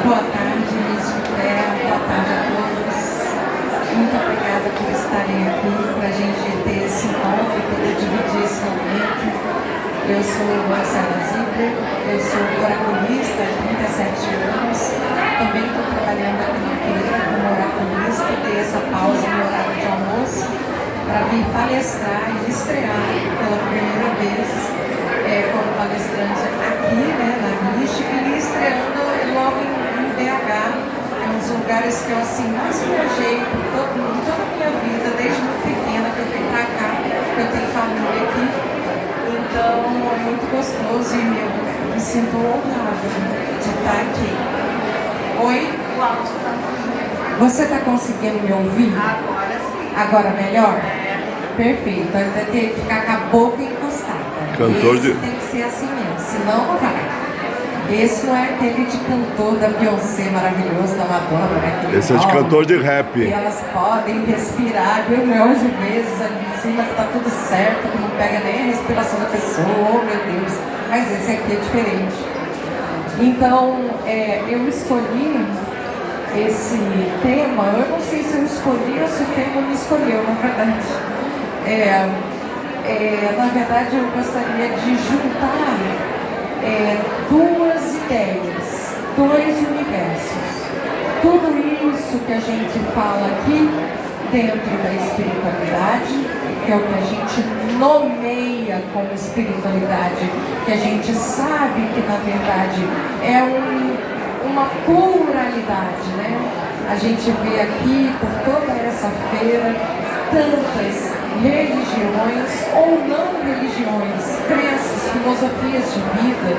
Boa tarde, Miss de Fé. Boa tarde a todos. Muito obrigada por estarem aqui para a gente ter esse encontro e poder dividir esse momento. Eu sou Marcela Zibler, eu sou oraculista há 37 anos. Também estou trabalhando aqui na feira como oraculista. Dei essa pausa no horário de almoço para vir palestrar e estrear pela primeira vez como palestrante aqui, na Mística, e estreando logo em BH. É um dos lugares que eu mais viajei por toda a minha vida, desde muito pequena que eu vim para cá, que eu tenho família aqui. Então é muito gostoso e eu me sinto honrada de estar aqui. Oi? Você está conseguindo me ouvir? Agora sim. Agora melhor? Perfeito. Então eu tenho que ficar com a boca encostada. Esse tem que ser assim mesmo, senão não vai. Esse não é aquele de cantor da Beyoncé maravilhoso, da Madonna, né? Esse é de cantor de rap. E elas podem respirar 1.000.000 de vezes ali em cima, que tá tudo certo, que não pega nem a respiração da pessoa, oh meu Deus. Mas esse aqui é diferente. Então, eu escolhi esse tema, eu não sei se eu escolhi ou se o tema me escolheu, na verdade. Na verdade, eu gostaria de juntar duas ideias, dois universos. Tudo isso que a gente fala aqui dentro da espiritualidade, que é o que a gente nomeia como espiritualidade, que a gente sabe que na verdade é uma pluralidade, né? A gente vê aqui por toda essa feira tantas religiões ou não religiões, crenças, filosofias de vida.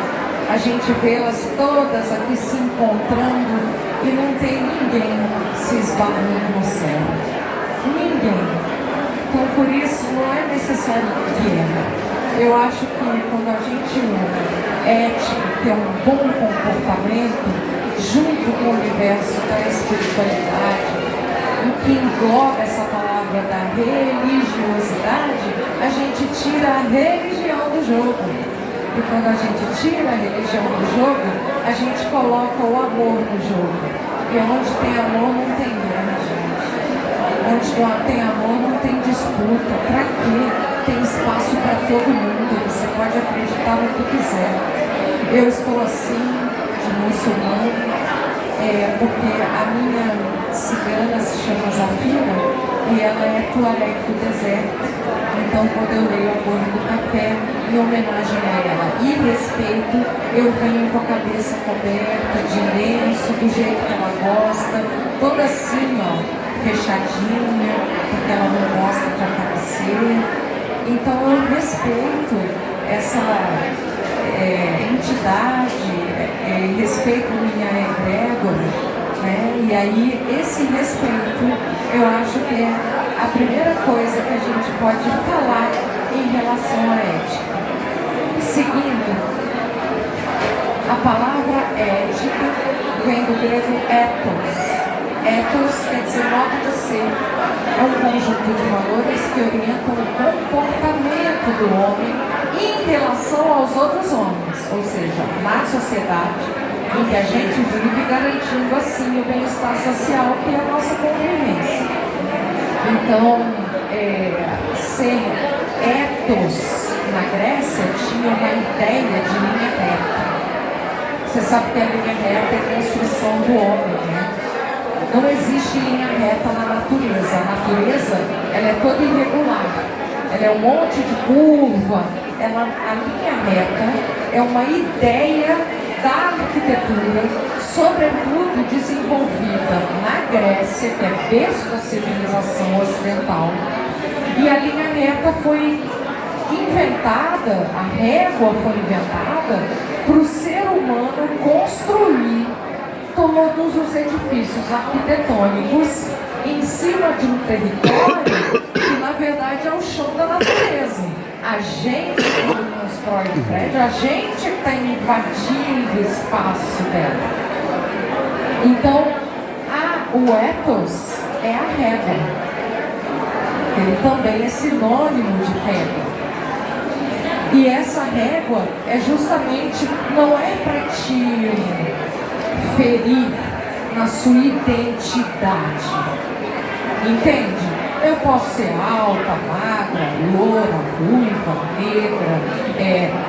A gente vê-las todas aqui se encontrando e não tem ninguém se esbarrando no céu. Ninguém. Então por isso não é necessário guerra. Eu acho que quando a gente une ética, que é um bom comportamento, junto com o universo da espiritualidade, o que engloba essa palavra da religiosidade, a gente tira a religião do jogo. E quando a gente tira a religião do jogo, a gente coloca o amor no jogo. E onde tem amor não tem guerra, gente. Onde tem amor não tem disputa. Pra quê? Tem espaço para todo mundo. Você pode acreditar no que quiser. Eu estou assim, de muçulmano, porque a minha cigana se chama Zafira e ela é tuareg do deserto. Então, quando eu leio a Borra do Café, em homenagem a ela e respeito, eu venho com a cabeça coberta de lenço, do jeito que ela gosta, toda assim, fechadinha, porque ela não gosta de aparecer. Então, eu respeito essa entidade, respeito minha egrégora. E aí, esse respeito, eu acho que é a primeira coisa que a gente pode falar em relação à ética. Seguindo, a palavra ética vem do grego ethos. Ethos quer dizer modo de ser. É um conjunto de valores que orientam o comportamento do homem em relação aos outros homens, ou seja, na sociedade em que a gente vive, garantindo assim o bem-estar social, que é a nossa convivência. Então, ser ethos na Grécia tinha uma ideia de linha reta. Você sabe que a linha reta é a construção do homem, né? Não existe linha reta na natureza. A natureza, ela é toda irregular. Ela é um monte de curva. A linha reta é uma ideia da arquitetura, sobretudo desenvolvida na Grécia, que é berço da civilização ocidental. E a linha reta foi inventada, a régua foi inventada para o ser humano construir todos os edifícios arquitetônicos em cima de um território que na verdade é o chão da natureza. A gente que constrói o prédio, a gente que está invadindo o espaço dela. Então, o ethos é a régua. Ele também é sinônimo de régua. E essa régua é justamente, não é para te ferir, sua identidade. Entende? Eu posso ser alta, magra, loura, ruiva, negra,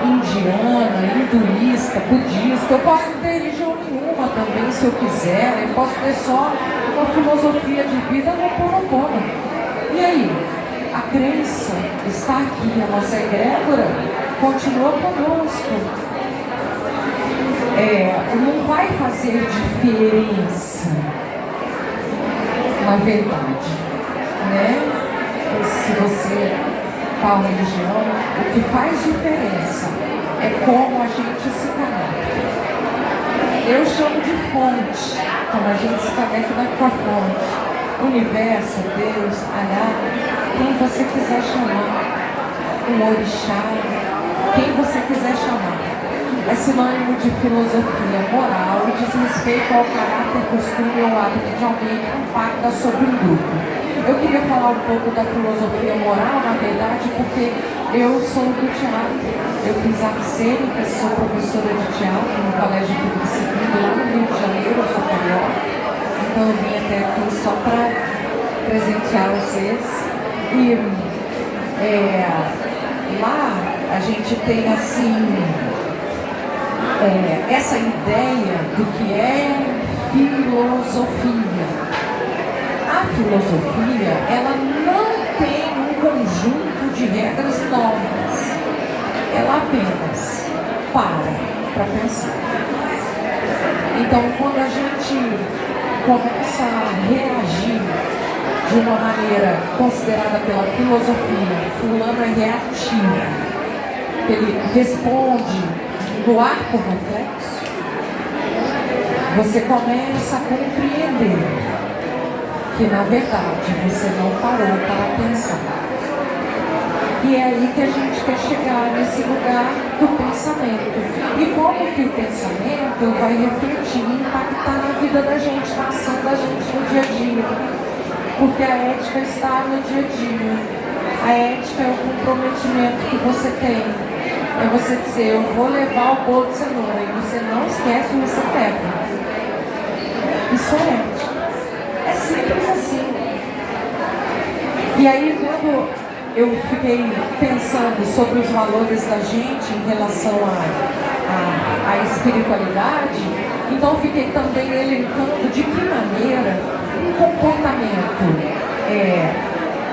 indiana, hinduísta, budista. Eu posso não ter religião nenhuma também, se eu quiser. Eu posso ter só uma filosofia de vida no Ho'oponopono. E aí? A crença está aqui, a nossa egrégora continua conosco. Não vai fazer diferença, na verdade, né? Se você tal religião, o que faz diferença é como a gente se conecta. Eu chamo de fonte, como a gente se conecta com a fonte. Universo, Deus, Alá, quem você quiser chamar, um orixá, quem você quiser chamar. É sinônimo de filosofia moral e diz respeito ao caráter, costume ou hábito de alguém que impacta sobre um grupo. Eu queria falar um pouco da filosofia moral, na verdade, porque eu sou do teatro. Eu fiz arte cênica, sou professora de teatro no Colégio Público Civil, lá no Rio de Janeiro, eu sou carioca. Então eu vim até aqui só para presentear vocês. E lá a gente tem assim essa ideia do que é filosofia. A filosofia, ela não tem um conjunto de regras e normas. Ela apenas para pensar. Então, quando a gente começa a reagir de uma maneira considerada pela filosofia, fulano é reativo, ele responde do arco reflexo, você começa a compreender que na verdade você não parou para pensar. E é aí que a gente quer chegar nesse lugar do pensamento. E como que o pensamento vai refletir e impactar na vida da gente, na ação da gente no dia a dia. Porque a ética está no dia a dia. A ética é o comprometimento que você tem. É você dizer, eu vou levar o bolo de cenoura e você não esquece o você leva. Isso é ética. É simples assim. E aí quando eu fiquei pensando sobre os valores da gente em relação à espiritualidade, então fiquei também elencando de que maneira um comportamento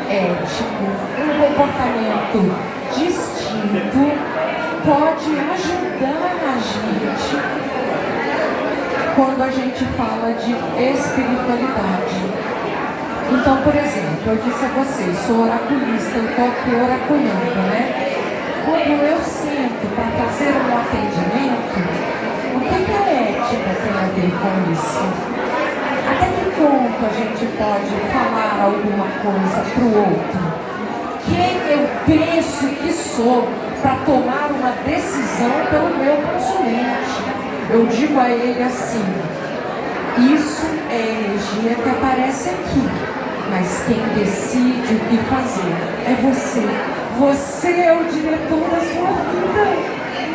ético, um comportamento distinto pode ajudar a gente quando a gente fala de espiritualidade. Então, por exemplo, eu disse a vocês, sou oraculista, eu estou aqui oraculando, né? Quando eu sinto para fazer um atendimento, o que a ética tem a ver com isso? Até que ponto a gente pode falar alguma coisa para o outro? Quem eu penso que sou para tomar uma decisão pelo meu consulente? Eu digo a ele assim, isso é energia que aparece aqui, mas quem decide o que fazer é você. Você é o diretor da sua vida,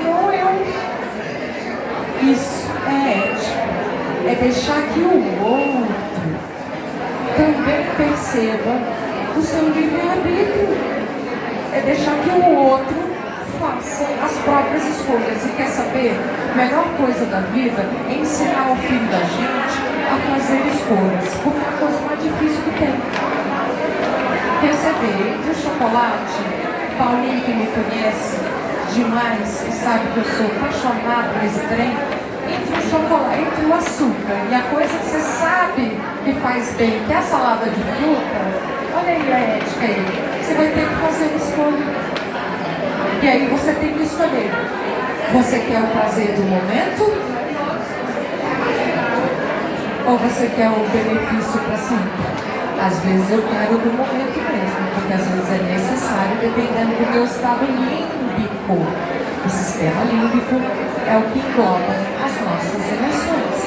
não eu. Isso é ética, é deixar que o outro também perceba o seu livre-arbítrio, é deixar que o outro faça as próprias escolhas. E quer saber? A melhor coisa da vida é ensinar o filho da gente a fazer escolhas, porque é a coisa mais difícil que tem. Perceber, entre o chocolate, Paulinho que me conhece demais e sabe que eu sou apaixonado nesse trem, entre o chocolate, entre o açúcar e a coisa que você sabe que faz bem, que é a salada de fruta, olha aí a ética aí, você vai ter que fazer uma escolha. E aí você tem que escolher. Você quer o prazer do momento? Ou você quer o benefício para sempre? Às vezes eu quero do momento mesmo, porque às vezes é necessário, dependendo do meu estado límbico. O sistema límbico é o que engloba as nossas emoções.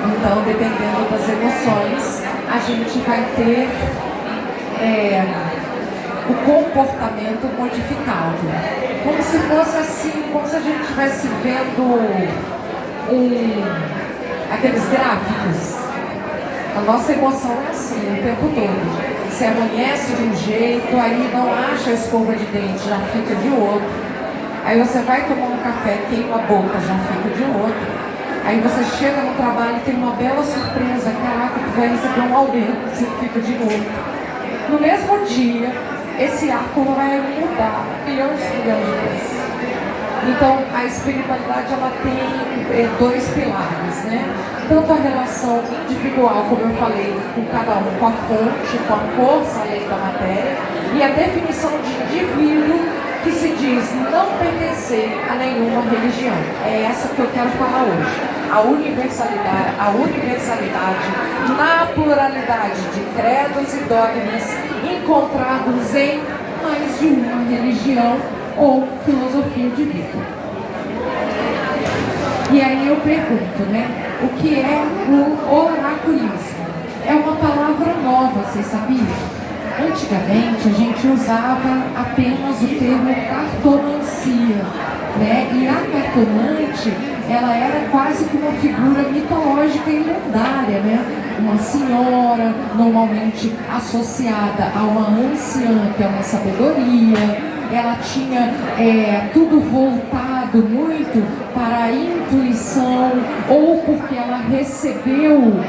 Então, dependendo das emoções, a gente vai ter o comportamento modificado. Como se fosse assim, como se a gente estivesse vendo aqueles gráficos. A nossa emoção é assim o tempo todo. Você amanhece de um jeito, aí não acha a escova de dente, já fica de outro. Aí você vai tomar um café, queima a boca, já fica de outro. Aí você chega no trabalho e tem uma bela surpresa, caraca, tu vai receber um aumento, você fica de outro. No mesmo dia, esse áculo vai mudar milhões de vezes. Então, a espiritualidade, ela tem dois pilares, né? Tanto a relação individual, como eu falei, com cada um, com a fonte, com a força além da matéria, e a definição de indivíduo que se diz não pertencer a nenhuma religião. É essa que eu quero falar hoje. A universalidade na pluralidade de credos e dogmas encontrados em mais de uma religião ou filosofia de vida. E aí eu pergunto, né? O que é o oraculismo? É uma palavra nova, vocês sabiam? Antigamente a gente usava apenas o termo cartomancia, né? E a cartomante, ela era quase que uma figura mitológica e lendária, né? Uma senhora, normalmente associada a uma anciã, que é uma sabedoria. Ela tinha tudo voltado muito para a intuição, ou porque ela recebeu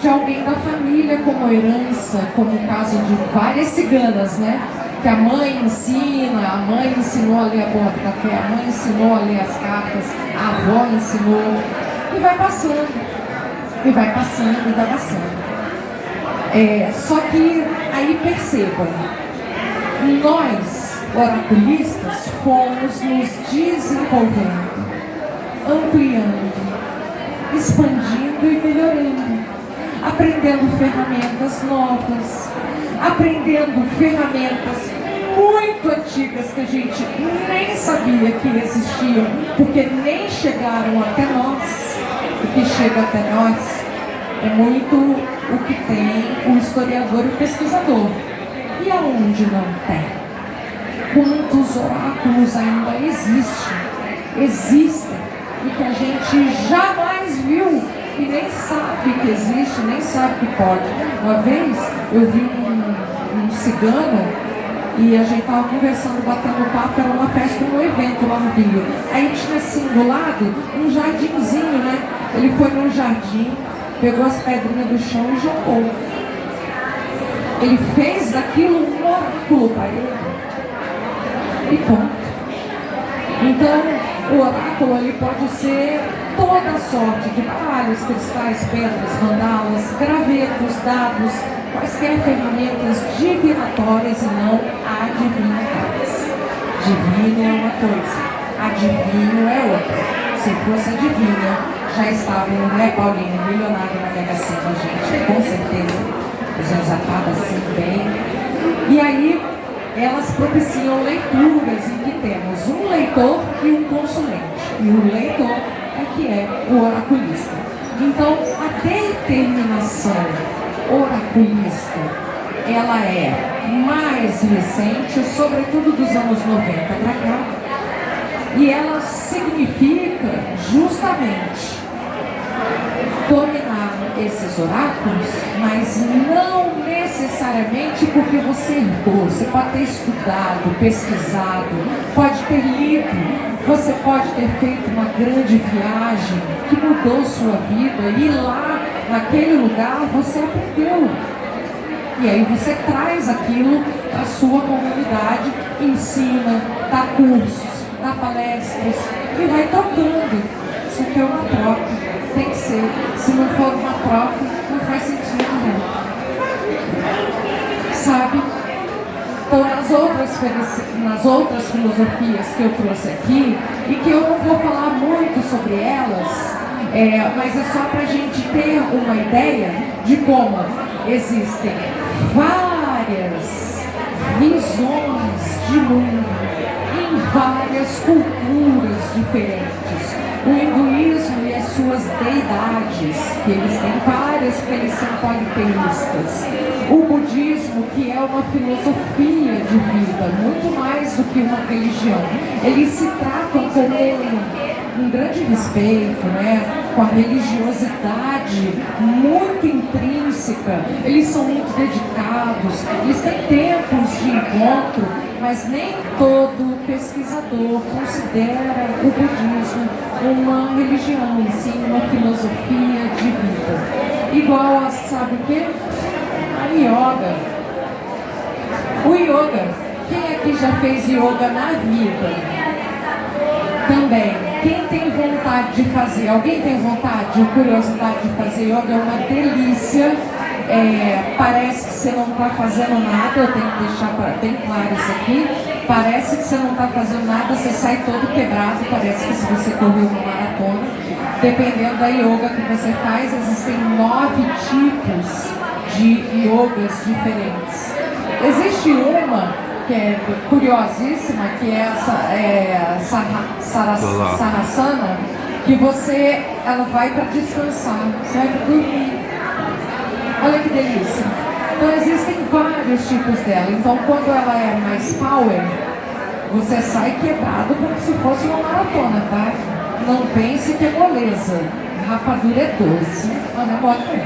de alguém da família como herança, como o caso de várias ciganas, né? Que a mãe ensina, a mãe ensinou a ler a borra do café, a mãe ensinou a ler as cartas, a avó ensinou, e vai passando, e vai passando, e vai passando. Só que aí percebam, nós, oraculistas, fomos nos desenvolvendo, ampliando, expandindo e melhorando, aprendendo ferramentas novas, aprendendo ferramentas muito antigas que a gente nem sabia que existiam, porque nem chegaram até nós. O que chega até nós é muito o que tem o historiador e o pesquisador. E aonde não tem? Quantos oráculos ainda existem e que a gente jamais viu e nem sabe que existe, nem sabe que pode. Uma vez eu vi um cigano e a gente estava conversando, batendo papo, era uma festa, um evento lá no Rio. Aí tinha assim do lado um jardinzinho, né? Ele foi no jardim, pegou as pedrinhas do chão e jogou. Ele fez daquilo um oráculo para ele. E ponto. Então, o oráculo ele pode ser toda sorte de baralhos, cristais, pedras, mandalas, gravetos, dados, quaisquer ferramentas divinatórias e não adivinhatórias. Divino é uma coisa, adivinho é outra. Se fosse adivinha, já estava, né, Paulinho, milionário na Mega Sena, gente, com certeza. Já estava assim bem. E aí, elas propiciam leituras em que temos um leitor e um consulente. E o leitor é que é o oraculista. Então, a determinação oraculista, ela é mais recente, sobretudo dos anos 90 para cá. E ela significa justamente dominar esses oráculos, mas não necessariamente porque você herdou. Você pode ter estudado, pesquisado, pode ter lido, você pode ter feito uma grande viagem que mudou sua vida e lá, naquele lugar, você aprendeu. E aí você traz aquilo para a sua comunidade, ensina, dá cursos, dá palestras e vai trocando. Isso aqui é uma troca. Tem que ser. Se não for uma troca, não faz sentido, né? Sabe? Então, nas outras filosofias que eu trouxe aqui, e que eu não vou falar muito sobre elas, mas é só para a gente ter uma ideia de como existem várias visões de mundo em várias culturas diferentes. O hinduísmo e as suas deidades, que eles têm várias, porque eles são politeístas. O budismo, que é uma filosofia de vida, muito mais do que uma religião. Eles se tratam com um grande respeito, né? com a religiosidade muito intrínseca, eles são muito dedicados, eles têm tempos de encontro, mas nem todo pesquisador considera o budismo uma religião, e sim uma filosofia de vida. Igual a, sabe o quê? A yoga. O yoga, quem aqui já fez yoga na vida? Também. Quem tem vontade de fazer? Alguém tem vontade ou curiosidade de fazer yoga? É uma delícia. Parece que você não está fazendo nada, eu tenho que deixar bem claro isso aqui. Parece que você não está fazendo nada, você sai todo quebrado, parece que se você correu uma maratona. Dependendo da yoga que você faz, existem 9 tipos de yogas diferentes. Existe uma que é curiosíssima, que é essa Sarasana, que ela vai para descansar, você vai para dormir. Olha que delícia. Então existem vários tipos dela. Então quando ela é mais power, você sai quebrado como se fosse uma maratona, tá? Não pense que é moleza. Rapadura é doce, mas não é mole.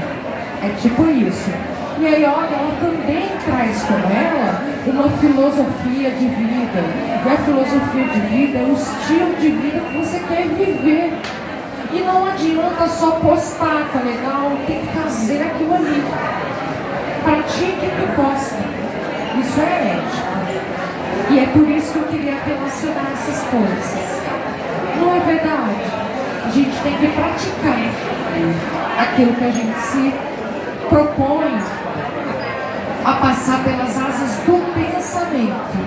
É tipo isso. E a yoga, ela também traz com ela uma filosofia de vida. E a filosofia de vida é o estilo de vida que você quer viver. E não adianta só postar, tá legal? Tem que fazer aquilo ali. Pratique o que posta. Isso é ética. E é por isso que eu queria relacionar essas coisas. Não é verdade? A gente tem que praticar aquilo que a gente se propõe a passar pelas asas do pensamento.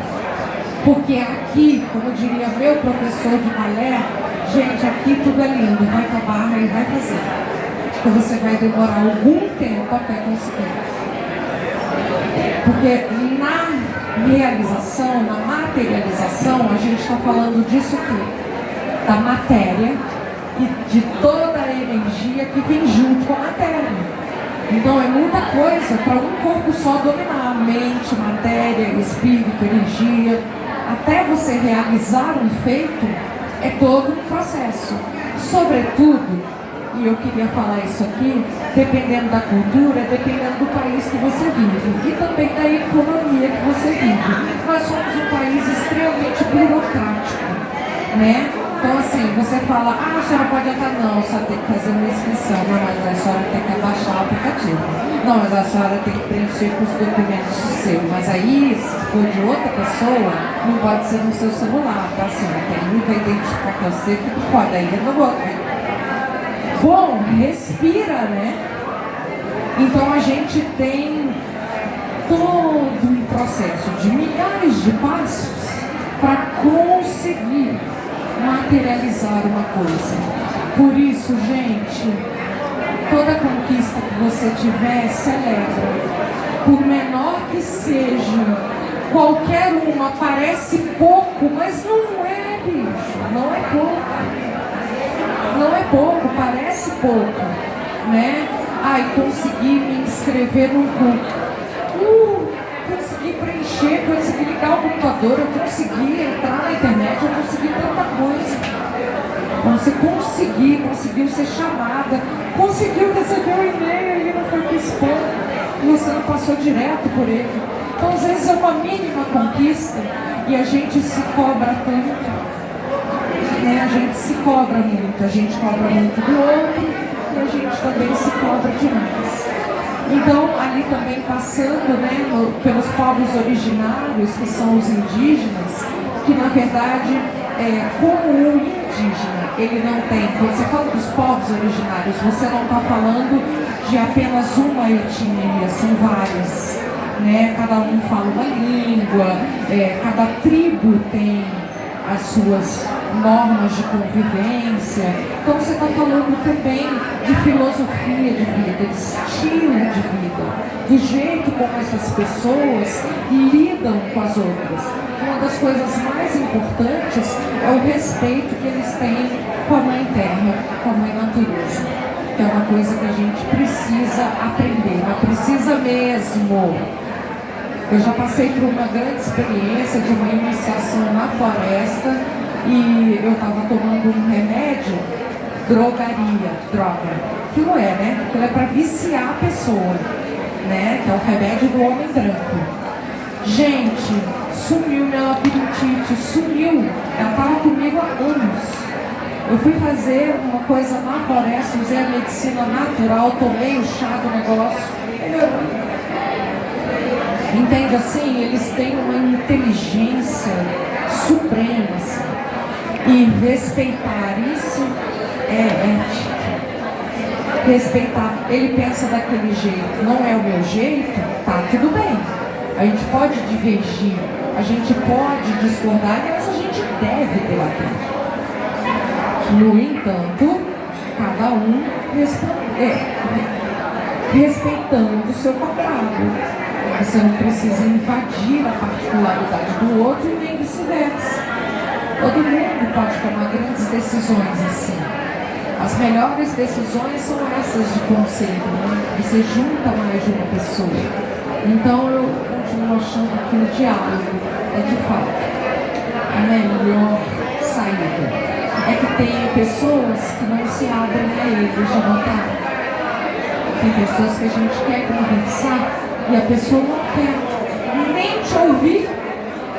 Porque aqui, como diria meu professor de balé, gente, aqui tudo é lindo, vai com a barra e vai fazer. Porque você vai demorar algum tempo até conseguir. Porque na realização, na materialização, a gente está falando disso aqui, da matéria e de toda a energia que vem junto com a matéria. Então é muita coisa para um corpo só dominar, mente, matéria, espírito, energia. Até você realizar um feito, é todo um processo. Sobretudo, e eu queria falar isso aqui, dependendo da cultura, dependendo do país que você vive e também da economia que você vive. Nós somos um país extremamente burocrático, né? Então assim, você fala, a senhora pode entrar, não, a senhora tem que fazer uma inscrição, não, mas a senhora tem que baixar o aplicativo. Não, mas a senhora tem que preencher com os documentos seu. Mas aí, se for de outra pessoa, não pode ser no seu celular, tá? A senhora tem que identificar com você que pode, aí eu não vou. Bom, respira, né? Então a gente tem todo um processo de milhares de passos para conseguir materializar uma coisa. Por isso, gente, toda conquista que você tiver, celebra. Por menor que seja, qualquer uma parece pouco, mas não é, bicho. Não é pouco. Não é pouco, parece pouco, né? Ai, consegui me inscrever num curso. Consegui preencher, consegui ligar o computador, eu consegui entrar na internet, eu consegui tanta coisa. Você conseguiu ser chamada, conseguiu receber o e-mail e não foi pro spam, e você não passou direto por ele. Então, às vezes é uma mínima conquista e a gente se cobra tanto, né? A gente se cobra muito, a gente cobra muito do outro e a gente também se cobra demais. Então, ali também passando, né, pelos povos originários, que são os indígenas, que na verdade, como o indígena, ele não tem, quando você fala dos povos originários, você não está falando de apenas uma etnia, são várias, né? Cada um fala uma língua, cada tribo tem as suas normas de convivência. Então você está falando também de filosofia de vida, de estilo de vida, do jeito como essas pessoas lidam com as outras. Uma das coisas mais importantes é o respeito que eles têm com a Mãe Terra, com a Mãe Natureza. Que é uma coisa que a gente precisa aprender, mas precisa mesmo. Eu já passei por uma grande experiência de uma iniciação na floresta e eu estava tomando um remédio drogaria, droga. Aquilo é, né? Aquilo é para viciar a pessoa, né? Que é o remédio do homem branco. Gente, sumiu minha labirintite, sumiu. Ela estava comigo há anos. Eu fui fazer uma coisa na floresta, usei a medicina natural, tomei o chá do negócio, melhorou. Entende assim? Eles têm uma inteligência suprema, assim. E respeitar isso é ética. Respeitar, ele pensa daquele jeito, não é o meu jeito, tá tudo bem. A gente pode divergir, a gente pode discordar, mas a gente deve debater. No entanto, cada um respeitando o seu quadrado. Você não precisa invadir a particularidade do outro e nem vice-versa. Todo mundo pode tomar grandes decisões assim. As melhores decisões são essas de conselho, né? Você junta mais de uma pessoa. Então eu continuo achando que o diálogo é de fato a melhor saída. É que tem pessoas que não se abrem a eles de vontade. Tem pessoas que a gente quer conversar e a pessoa não quer nem te ouvir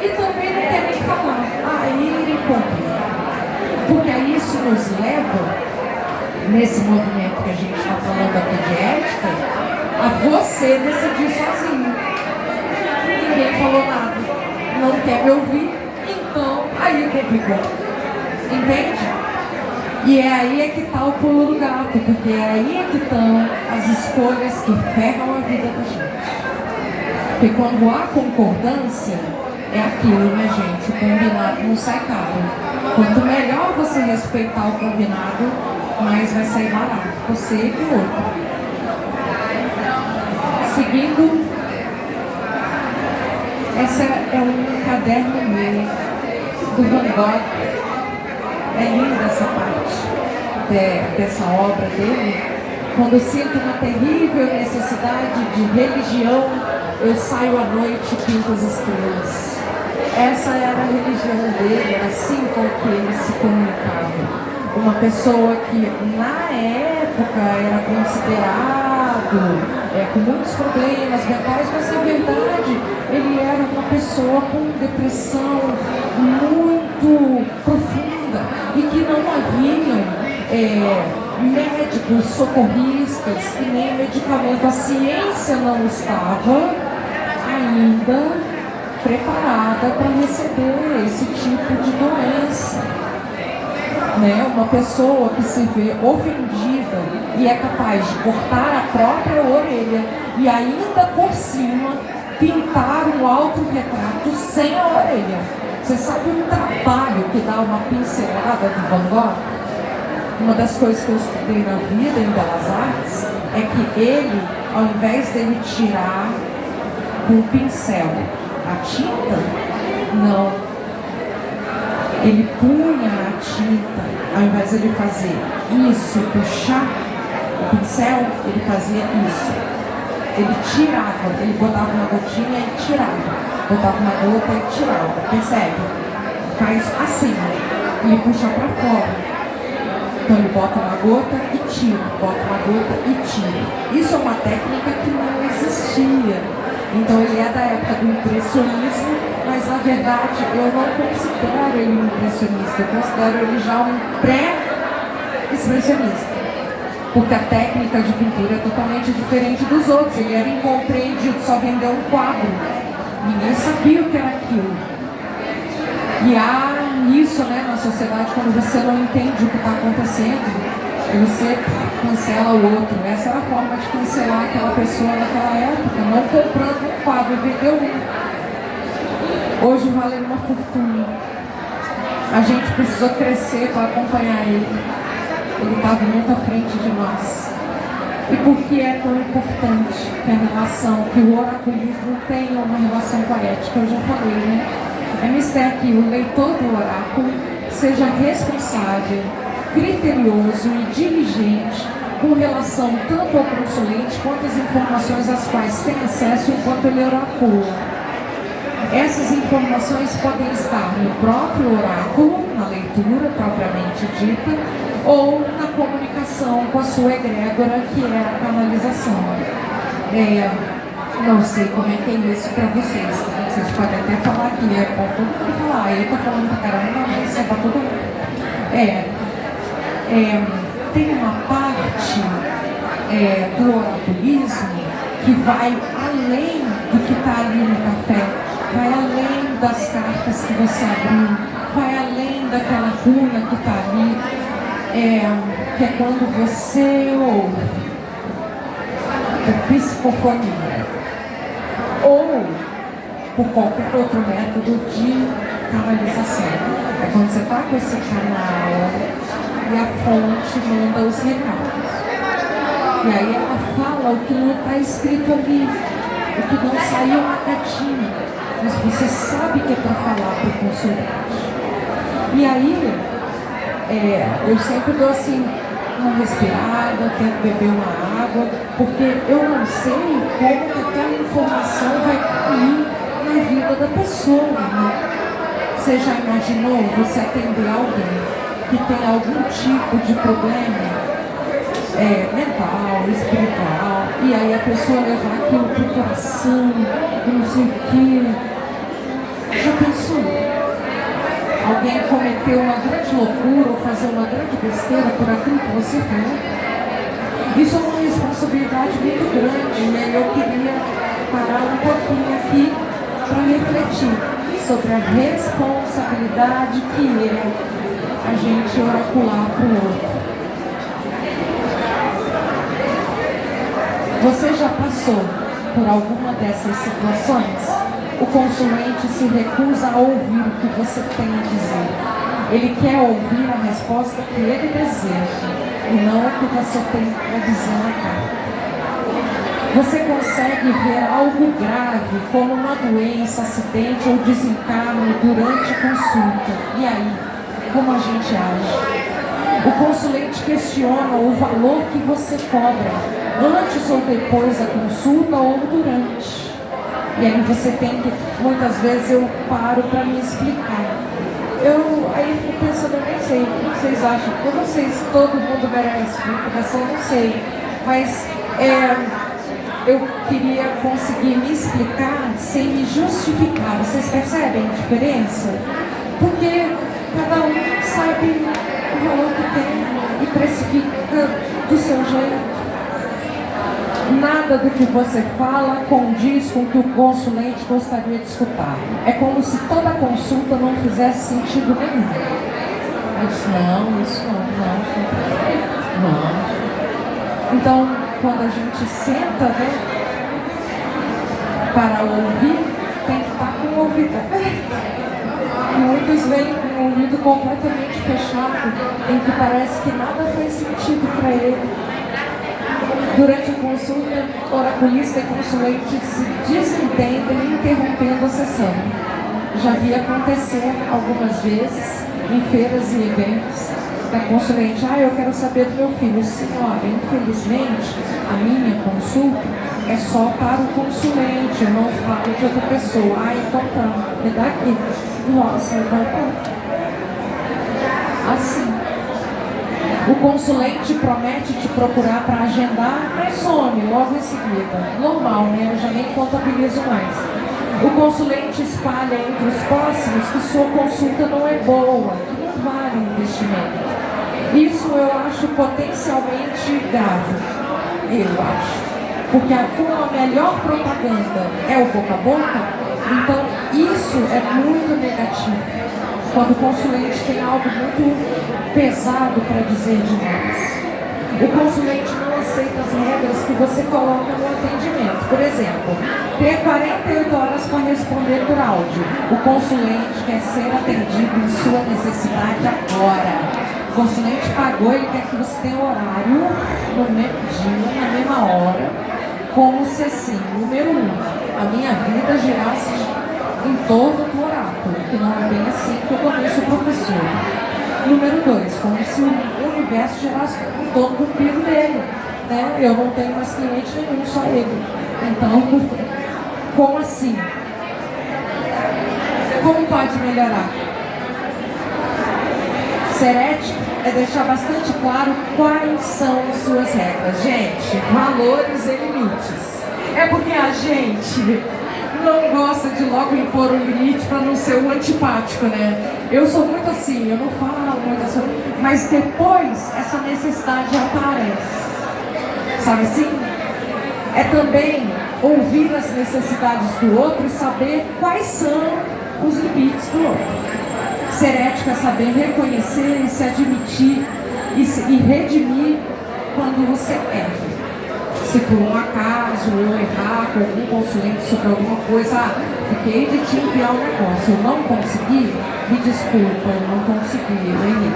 e também não quer nem falar. Aí complica. Porque aí isso nos leva, nesse movimento que a gente está falando aqui de ética, a você decidir sozinho. Ninguém falou nada, não quer me ouvir, então aí complicou. Entende? E é aí é que está o pulo do gato, porque é aí é que estão as escolhas que ferram a vida da gente. Porque quando há concordância, é aquilo, né, gente? O combinado não sai caro. Quanto melhor você respeitar o combinado, mais vai sair barato. Você e o outro. Seguindo, essa é um caderno meu, do Van Gogh. É linda essa parte dessa obra dele. Quando eu sinto uma terrível necessidade de religião, eu saio à noite e pinto as estrelas. Essa era a religião dele, era assim com que ele se comunicava. Uma pessoa que na época era considerado com muitos problemas mentais, mas na verdade ele era uma pessoa com depressão muito profunda e que não haviam médicos, socorristas e nem medicamento. A ciência não estava ainda preparada para receber esse tipo de doença. Né? Uma pessoa que se vê ofendida e é capaz de cortar a própria orelha e ainda por cima pintar um autorretrato sem a orelha. Você sabe o trabalho que dá uma pincelada do Van Gogh? Uma das coisas que eu estudei na vida em Belas Artes é que ele, ao invés dele tirar com o pincel a tinta, não. Ele punha a tinta, ao invés de ele fazer isso, puxar o pincel, ele fazia isso. Ele tirava, ele botava uma gotinha e tirava. Botava uma gota e tirava. Percebe? Faz assim, ele puxa para fora. Então ele bota uma gota e tira, bota uma gota e tira. Isso é uma técnica que não existia. Então ele é da época do impressionismo, mas na verdade eu não considero ele um impressionista, eu considero ele já um pré-expressionista. Porque a técnica de pintura é totalmente diferente dos outros. Ele era incompreendido, só vendeu um quadro. Ninguém sabia o que era aquilo. E há isso, né, na sociedade, quando você não entende o que está acontecendo, você cancela o outro. Essa era a forma de cancelar aquela pessoa naquela época, não comprando um quadro, vendeu um. Hoje vale uma fortuna. A gente precisou crescer para acompanhar ele. Ele estava muito à frente de nós. E por que é tão importante que a relação, que o oraculismo tenha uma relação com a ética? Eu já falei, né? É mistério que o leitor do oráculo seja responsável, criterioso e diligente com relação tanto ao consulente quanto às informações às quais tem acesso enquanto ele oracula. Essas informações podem estar no próprio oráculo, na leitura propriamente dita, ou na comunicação com a sua egrégora, que é a canalização. Não sei como é que é isso para vocês. Vocês podem até falar que é para todo mundo falar. Eu estou falando para caramba, mas é para todo mundo. Tem uma parte do oraculismo que vai além do que está ali no café, vai além das cartas que você abriu, vai além daquela runa que está ali, que é quando você ouve a psicofonia, ou por qualquer outro método de canalização. É quando você está com esse canal e a fonte manda os recados. E aí ela fala o que não está escrito ali, o que não saiu na caixinha, mas você sabe que é para falar para o consulente. E aí, eu sempre dou assim, uma respirada, tento beber uma água, porque eu não sei como que aquela informação vai cair na vida da pessoa, né? Você já imaginou você atender alguém que tem algum tipo de problema mental, espiritual, e aí a pessoa levar aquilo pro coração, e não sei o que? Já pensou? Alguém cometeu uma grande loucura ou fazer uma grande besteira por aquilo que você falou? Isso é uma responsabilidade muito grande, e eu queria parar um pouquinho aqui para refletir sobre a responsabilidade que é a gente oracular para o outro. Você já passou por alguma dessas situações? O consulente se recusa a ouvir o que você tem a dizer. Ele quer ouvir a resposta que ele deseja e não o que você tem a dizer na carta. Você consegue ver algo grave, como uma doença, acidente ou desencarno durante a consulta. E aí, como a gente age? O consulente questiona o valor que você cobra, antes ou depois da consulta ou durante. E aí você tem que, muitas vezes eu paro para me explicar. Aí fico pensando, eu nem sei, o que vocês acham? Eu não sei se todo mundo merece explicação, eu não sei. Mas eu queria conseguir me explicar sem me justificar. Vocês percebem a diferença? Porque cada um sabe o valor que tem e precifica do seu jeito. Nada do que você fala condiz com o que o consulente gostaria de escutar. É como se toda consulta não fizesse sentido nenhum. Eu disse, não, isso não. Então, quando a gente senta, né, para ouvir, tem que estar com o ouvido aberto. Muitos vêm com o ouvido completamente fechado, em que parece que nada faz sentido para ele. Durante a consulta, oraculista e consulente se desentendem interrompendo a sessão. Já vi acontecer algumas vezes em feiras e eventos da consulente. Eu quero saber do meu filho. Senhora, infelizmente, a minha consulta é só para o consulente, eu não falo de outra pessoa. Então tá, me dá aqui. Nossa, vai para. Assim. O consulente promete te procurar para agendar, mas some logo em seguida. Normal, né? Eu já nem contabilizo mais. O consulente espalha entre os próximos que sua consulta não é boa, que não vale o investimento. Isso eu acho potencialmente grave. Eu acho. Porque como a melhor propaganda é o boca a boca, então isso é muito negativo. Quando o consulente tem algo muito pesado para dizer de nós. O consulente não aceita as regras que você coloca no atendimento. Por exemplo, ter 48 horas para responder por áudio. O consulente quer ser atendido em sua necessidade agora. O consulente pagou, ele quer que você tenha horário no mesmo dia, na mesma hora, como se assim, número 1, a minha vida girasse em torno do oráculo, que não é bem assim que eu conheço o professor. Número 2, como se o universo girasse em torno do umbigo dele, né? Eu não tenho mais cliente nenhum, só ele. Então, como assim? Como pode melhorar? Ser ético é deixar bastante claro quais são suas regras. Gente, valores e limites. É porque a gente não gosta de logo impor um limite para não ser o antipático, né? Eu sou muito assim, eu não falo muito assim, mas depois essa necessidade aparece. Sabe assim? É também ouvir as necessidades do outro e saber quais são os limites do outro. Ser ético é saber reconhecer e se admitir e redimir quando você erra. Se por um acaso eu errar com algum consulente sobre alguma coisa, fiquei de te enviar um negócio, eu não consegui, me desculpa, eu não consegui, eu errei.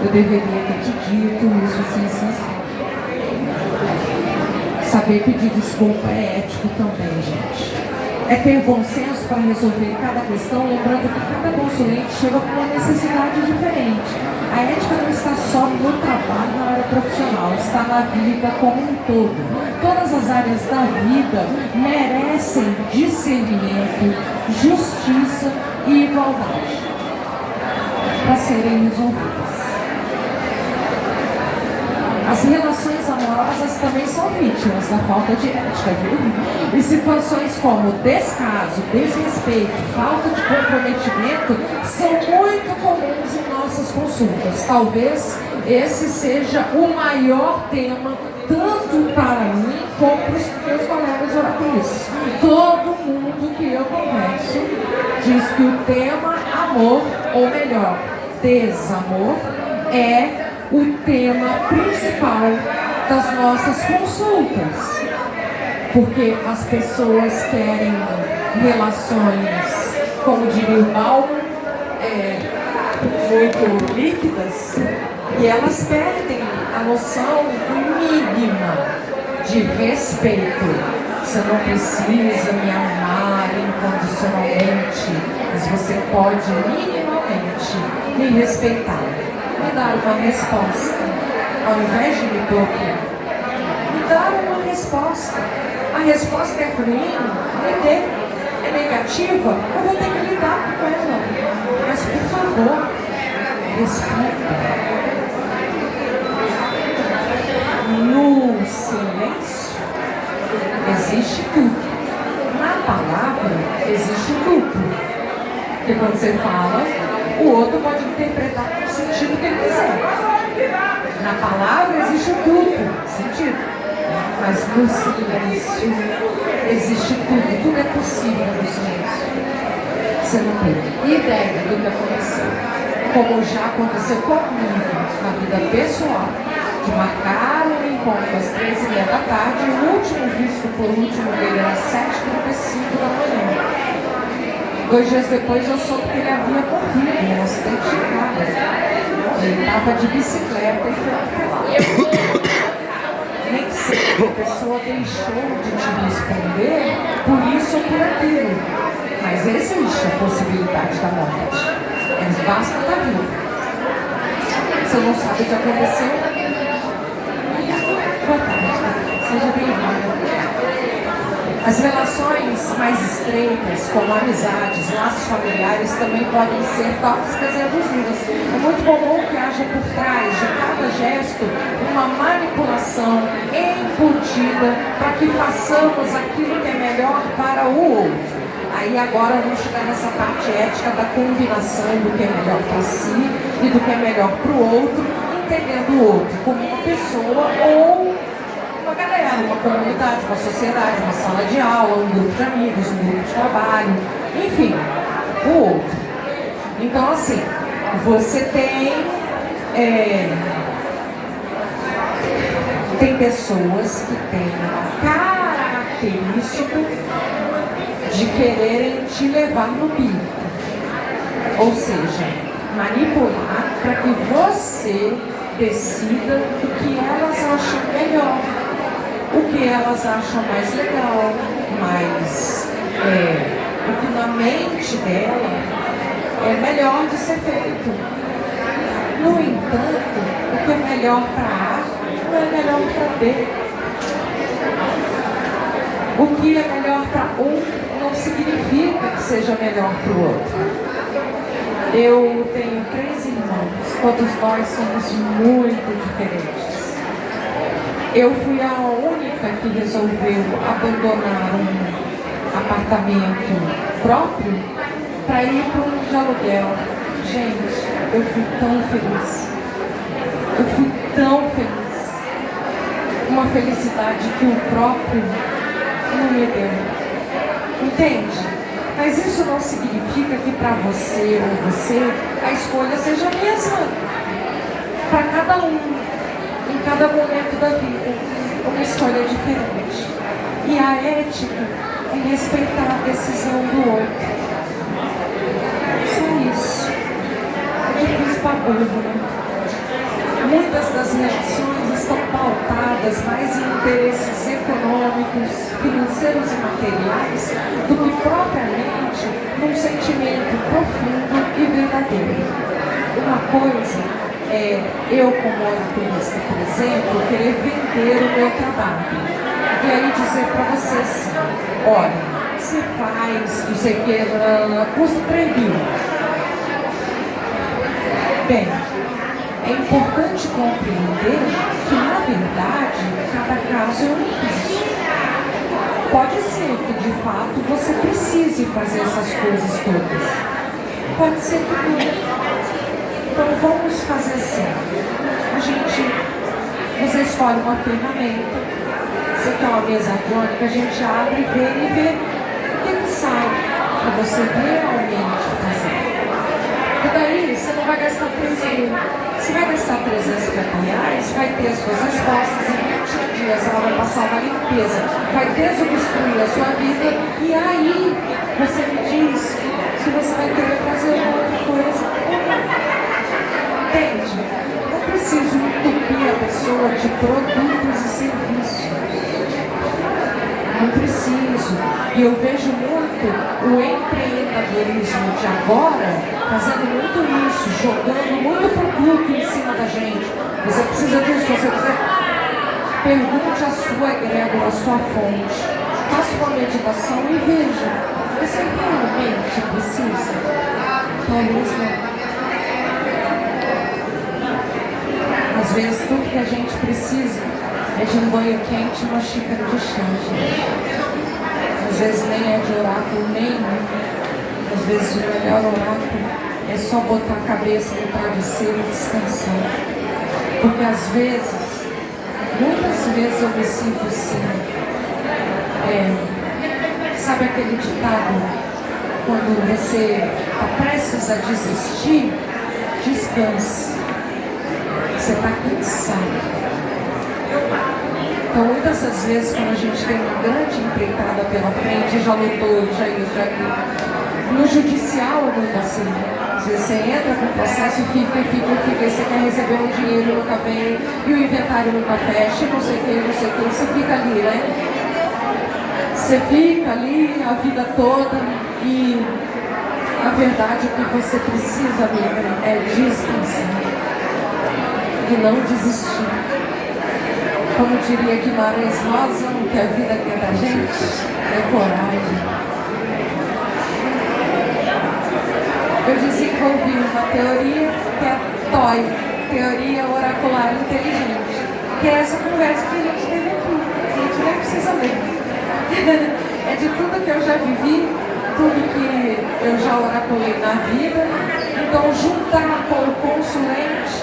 Eu deveria ter te dito isso, assim. Saber pedir desculpa é ético também, gente. É ter bom senso para resolver cada questão, lembrando que cada consulente chega com uma necessidade diferente. A ética não está só no trabalho, na área profissional, está na vida como um todo. Todas as áreas da vida merecem discernimento, justiça e igualdade para serem resolvidas. As relações amorosas também são vítimas da falta de ética, viu? E situações como descaso, desrespeito, falta de comprometimento são muito comuns em nossas consultas. Talvez esse seja o maior tema, tanto para mim como para os meus colegas oratoristas. Todo mundo que eu converso diz que o tema amor, ou melhor, desamor, é o tema principal das nossas consultas, porque as pessoas querem relações, como diria o Paulo, muito líquidas, e elas perdem a noção mínima de respeito. Você não precisa me amar incondicionalmente, mas você pode minimamente me respeitar. Me dar uma resposta, ao invés de me bloquear. Me dar uma resposta. A resposta é ruim, me dê. É negativa, eu vou ter que lidar com ela. Mas, por favor, respeita. No silêncio existe tudo. Na palavra existe tudo. Porque quando você fala, o outro pode interpretar com o sentido que ele quiser. Na palavra existe tudo, sentido. Mas no silêncio existe tudo. Tudo é possível no silêncio. Você não tem ideia do que aconteceu. Como já aconteceu comigo na vida pessoal, de marcar um encontro às 13h30 da tarde, e o último visto por último dele era às 7h35 da manhã. 2 dias depois eu soube que ele havia morrido em um acidente de carro. Ele estava de bicicleta e foi atropelado. Nem sei que a pessoa deixou de te responder por isso ou por aquilo. Mas existe a possibilidade da morte. Mas basta estar vivo. Você não sabe o que aconteceu? Boa tarde. Seja bem-vindo. As relações mais estreitas, como amizades, laços familiares, também podem ser tóxicas e abusivas. É muito comum que haja por trás de cada gesto uma manipulação embutida para que façamos aquilo que é melhor para o outro. Aí agora vamos chegar nessa parte ética da combinação do que é melhor para si e do que é melhor para o outro, entendendo o outro como uma pessoa ou uma galera, uma comunidade, uma sociedade, uma sala de aula, um grupo de amigos, um grupo de trabalho, enfim, o outro. Então assim, você tem pessoas que têm uma característica de quererem te levar no bico, ou seja, manipular para que você decida o que elas acham melhor, o que elas acham mais legal, mais o que na mente dela é melhor de ser feito. No entanto, o que é melhor para A não é melhor para B. O que é melhor para um não significa que seja melhor para o outro. Eu tenho 3 irmãos, todos nós somos muito diferentes. Eu fui a única que resolveu abandonar um apartamento próprio para ir para um de aluguel. Gente, eu fui tão feliz. Eu fui tão feliz. Uma felicidade que o próprio não me deu. Entende? Mas isso não significa que para você ou você a escolha seja a mesma. Para cada um, em cada momento da vida, uma escolha diferente. E a ética é respeitar a decisão do outro. Só isso. É difícil para burro, né? Muitas das relações estão pautadas mais em interesses econômicos, financeiros e materiais do que propriamente num sentimento profundo e verdadeiro. Uma coisa é eu, como oratorista, por exemplo, querer vender o meu trabalho. E aí dizer para você assim, olha, você faz, não sei o que, custa 3 mil. Bem, é importante compreender que, na verdade, cada caso é um preço. Pode ser que, de fato, você precise fazer essas coisas todas. Pode ser que não. Então, vamos fazer assim. Você escolhe uma ferramenta. Você quer uma mesa agônica, a gente abre e vê o que sai para você realmente fazer. E daí, você não vai gastar 3 mil. Você vai gastar R$350, vai ter as suas respostas, em 20 dias ela vai passar uma limpeza, vai desobstruir a sua vida, e aí você me diz se você vai querer fazer outra coisa ou não. Entende? Não preciso entupir a pessoa de produtos e serviços. Não preciso. E eu vejo muito o empreendedorismo de agora fazendo muito isso, jogando muito produto em cima da gente. Você precisa disso, você precisa. Pergunte a sua egrégora, a sua fonte. Faça uma meditação e veja. Você realmente precisa? Talvez não. Às vezes tudo que a gente precisa é de um banho quente e uma xícara de chá, gente. Às vezes nem é de oráculo nenhum. Às vezes o melhor oráculo é só botar a cabeça no travesseiro e descansar. Porque às vezes, muitas vezes eu me sinto assim. Sabe aquele ditado? Quando você está prestes a desistir, descanse. Você está cansado. Então, muitas das vezes, quando a gente tem uma grande empreitada pela frente, já lutou, já isso. No judicial é muito assim. Às vezes você entra com o processo, fica, e você quer receber um dinheiro, nunca vem, e o inventário nunca fecha, não sei o que, você fica ali, né? Você fica ali a vida toda e a verdade é que você precisa, amiga, é descansar e não desistir. Como diria Guimarães Rosa, o que a vida quer da gente é coragem. Eu desenvolvi uma teoria que é TOI, Teoria Oracular Inteligente, que é essa conversa que a gente teve aqui. A gente nem precisa ler. É de tudo que eu já vivi, tudo que eu já oraculei na vida. Então, juntar com o consulente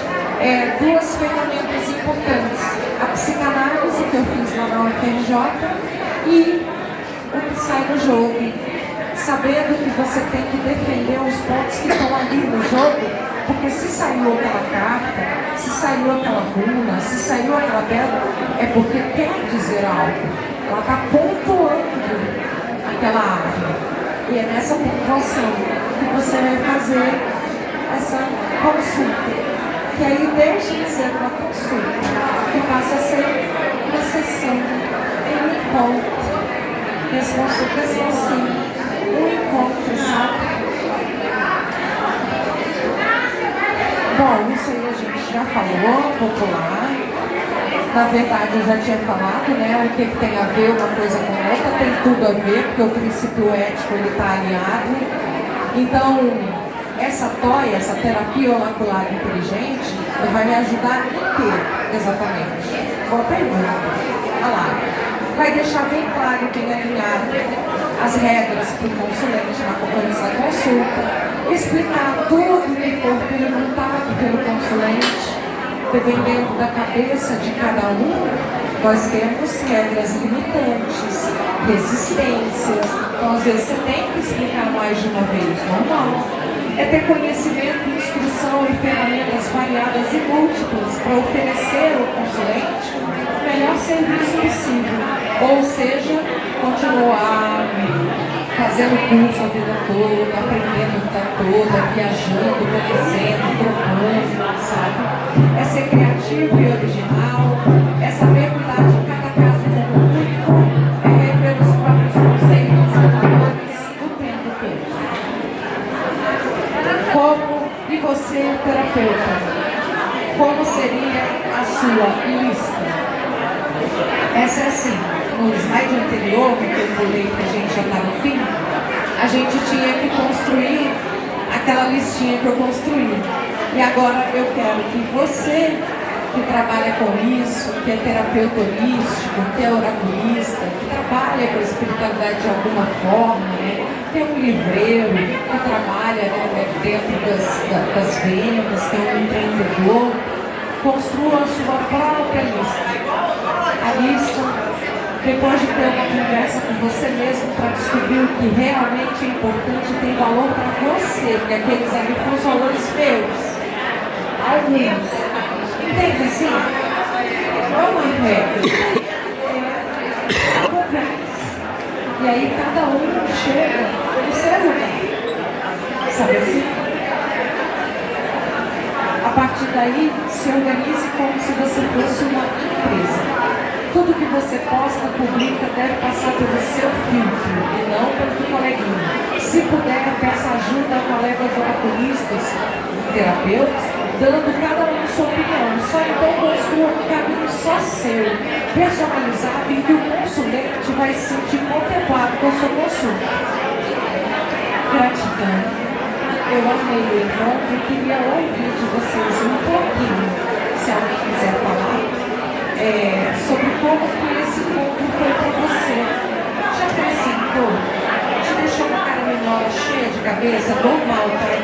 2 ferramentas importantes. A psicanálise que eu fiz lá na UFRJ e o que sai do jogo. Sabendo que você tem que defender os pontos que estão ali no jogo, porque se saiu aquela carta, se saiu aquela runa, se saiu aquela pedra, é porque quer dizer algo. Ela está pontuando aquela área. E é nessa pontuação que você vai fazer essa consulta. Que aí deixa de ser uma consulta, que passa a ser uma sessão em um encontro. E as consultas são assim. Um encontro, sabe? Bom, isso aí a gente já falou, popular. Na verdade, eu já tinha falado, né? O que tem a ver uma coisa com a outra, tem tudo a ver, porque o princípio ético ele está alinhado. Então, essa TOI, essa terapia oracular inteligente, vai me ajudar em quê, exatamente? Boa pergunta. Olha lá. Vai deixar bem claro e bem alinhado as regras para o consulente na conferência da consulta, explicar tudo que for perguntado pelo consulente, dependendo da cabeça de cada um. Nós temos regras limitantes, resistências, então às vezes você tem que explicar mais de uma vez, normal. É ter conhecimento, instrução e ferramentas variadas e múltiplas para oferecer ao consulente o melhor serviço possível. Ou seja, continuar fazendo curso a vida toda, aprendendo a vida toda, viajando, conhecendo, trocando, sabe? É ser criativo e original, é saber cuidar de cada caso como único, é rever os próprios conceitos e valores o tempo todo. E você, terapeuta, como seria a sua lista? Essa é assim, no slide anterior, que eu pulei que a gente já está no fim, a gente tinha que construir aquela listinha que eu construí. E agora eu quero que você, que trabalha com isso, que é terapeuta holístico, que é oraculista, que trabalha com a espiritualidade de alguma forma, né? Que é um livreiro, que trabalha, né, dentro das vendas, que é um empreendedor, construa a sua própria lista. A lista, depois de ter uma conversa com você mesmo para descobrir o que realmente é importante e tem valor para você, porque aqueles ali foram os valores meus. Alguns. Entende assim? Não é uma regra. É conversa. E aí cada um chega no seu lugar. Sabe assim? A partir daí, se organize como se você fosse uma empresa. Tudo que você posta, publica, deve passar pelo seu filtro e não pelo coleguinha. Se puder, peça ajuda a colegas oraculistas, terapeutas, dando cada um sua opinião. Só então construa um caminho só seu, personalizado, em que o consulente vai se sentir contemplado com a sua consulta. Gratidão. Eu amei o encontro e queria ouvir de vocês um pouquinho, se alguém quiser falar, sobre como que esse encontro foi para você. Já acrescentou? Te deixou uma cara menor, cheia de cabeça? Normal, tá?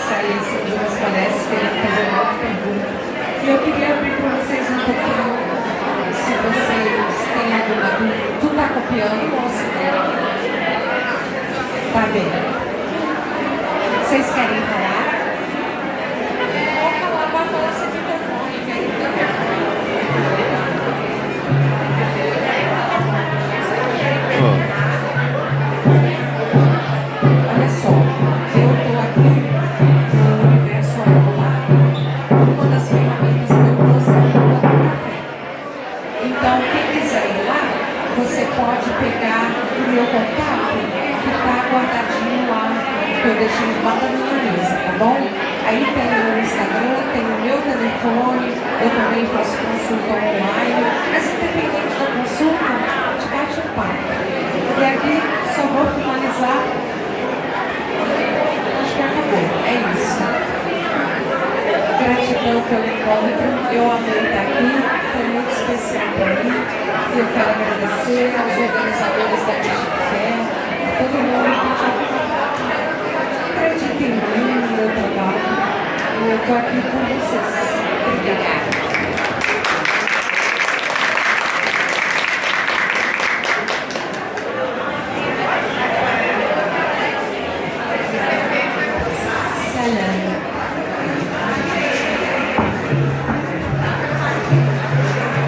Sair assim de umas palestras querendo fazer uma outra pergunta. E eu queria abrir para vocês um pouquinho, se vocês têm alguma dúvida. Tu tá copiando, moça? Tá bem. Vocês querem falar? Pode falar sem microfone, que aí olha só, eu estou aqui no Universo Anular, uma das ferramentas que eu trouxe é o café. Então, quem quiser ir lá, você pode pegar o meu contato que está guardadinho lá, que eu deixei lá da minha mesa, tá bom? Aí tem o meu Instagram, tem o meu telefone, eu também faço consulta online, mas independente da consulta, a gente bate um papo. E aqui só vou finalizar, acho que acabou, é isso. Gratidão pelo encontro, eu amei estar aqui, foi muito especial para mim, e eu quero agradecer aos organizadores da Fé, a todo mundo que acredita em mim, no meu trabalho, e eu estou aqui com vocês. Obrigada.